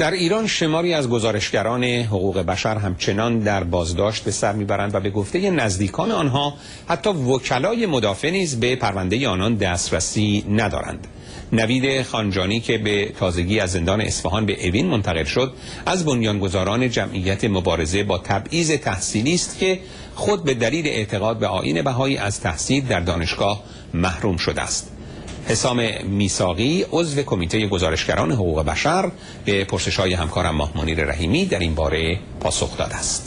در ایران شماری از گزارشگران حقوق بشر همچنان در بازداشت به سر میبرند و به گفته نزدیکان آنها حتی وکلای مدافع نیز به پرونده آنان دسترسی ندارند. نوید خانجانی که به تازگی از زندان اصفهان به اوین منتقل شد، از بنیانگذاران جمعیت مبارزه با تبعیض تحصیلی است که خود به دلیل اعتقاد به آیین بهایی از تحصیل در دانشگاه محروم شده است. حسام میثاقی عضو کمیته گزارشگران حقوق بشر به پرسش‌های همکارم ماه منیر رحیمی در این باره پاسخ داده است.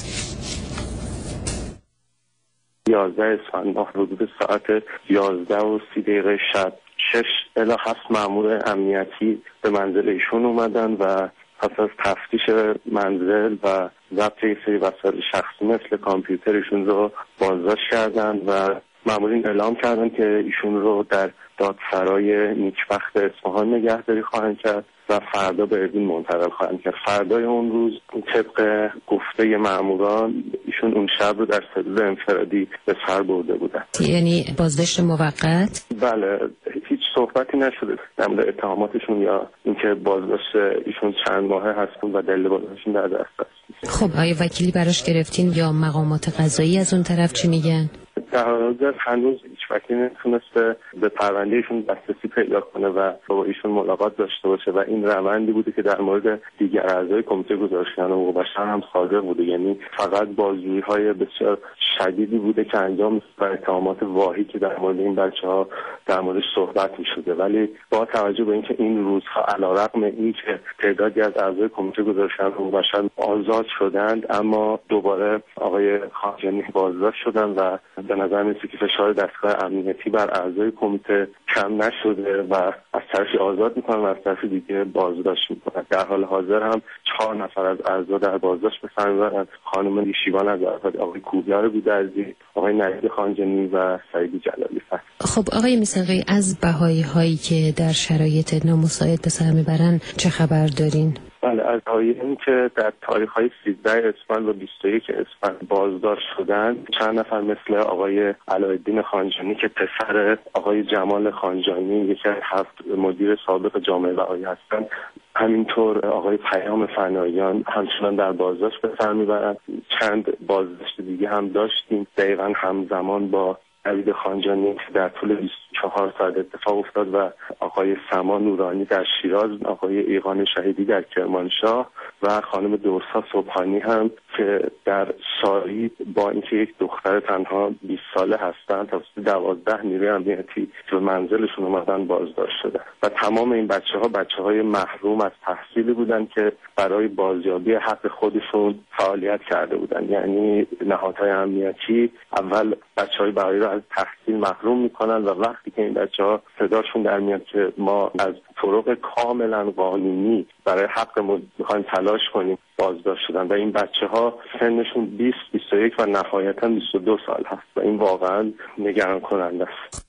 11 اسفند حدود ساعت 11:30 شب 6 الی 7 مأمور امنیتی به منزل ایشون اومدن و پس از تفتیش منزل و ضبط یک سری وسایل شخصی مثل کامپیوتر ایشون رو بازداشت کردن و مأمورین اعلام کردن که ایشون رو در دادسرای نیکبخت اصفهان نگهداری خواهند کرد و فردا به اوین منتقل خواهند کرد. فردای اون روز طبق گفته مأموران ایشون اون شب رو در سلول انفرادی به سر برده بودن. یعنی بازداشت موقت؟ بله، هیچ صحبتی نشده در مورد اتهاماتشون یا اینکه بازداشت ایشون چند ماهه هستن و دلیل بازداشتشون در دست است. خب آیا وکیلی براش گرفتین یا مقامات قضایی از اون طرف چی میگن؟ در حال هنوز هیچ وکیلی نتونسته به پروندهشون دسترسی پیدا کنه و با ایشون ملاقات داشته باشه و این روندی بوده که در مورد دیگر اعضای کمیته گزارشگران حقوق بشر هم صادر بوده. یعنی فقط بازجویی‌های بسیار شدیدی بوده که انجام و اتهامات واهی که در مورد این بچه‌ها در موردش صحبت می‌شده، ولی با توجه به اینکه این روزها علیرغم اینکه تعدادی از اعضای کمیته گزارشگران حقوق بشر آزاد شدند، اما دوباره آقای خانجانی بازداشت شدن و به نظر میاد که فشار دستگاه امنیتی بر اعضای کمیته کم نشده و از طرفی آزاد میکنن و از طرف دیگه بازداشت میکنن. در حال حاضر هم 4 نفر از اعضا در بازداشت به سر میبرند: خانم لیشیوان از آقای کوبیار گودرزی، آقای نوید خانجانی و سعید جلالی. خب آقای میثاقی، از بهایی هایی که در شرایط نامساعد به سر میبرن چه خبر دارین؟ بله، از این که در تاریخ‌های 13 اسفند و 21 اسفند بازداشت شدن چند نفر مثل آقای علایالدین خانجانی که پسر آقای جمال خانجانی یکی از 7 مدیر سابق جامعه بهایی هستند، همینطور آقای پیام فنایان همچنان در بازداشت به سر میبرند. چند بازداشت دیگه هم داشتیم دقیقاً همزمان با نوید خانجانی که در طول 24 ساعت اتفاق افتاد و آقای سما نورانی در شیراز، آقای ایقان شهیدی در کرمانشاه و خانم دورسا صبحانی هم که در شاری با اینکه یک دختر تنها 20 ساله هستند توسط 12 نیروی امنیتی که منزلشون اومدن بازداشت شدن و تمام این بچه‌های محروم از تحصیلی بودن که برای بازیابی حق خودشون فعالیت کرده بودن. یعنی نهادهای امنیتی اول بچه‌های بهایی رو از تحصیل محروم میکنن و وقتی که این بچه‌ها صداشون در میاد که ما از طرق کاملا قانونی برای حقمون میخوایم تلاش کنیم، بازداشت شدن و این بچه‌ها سنشون 20، 21 و نهایتاً 22 سال هست و این واقعاً نگران کننده است.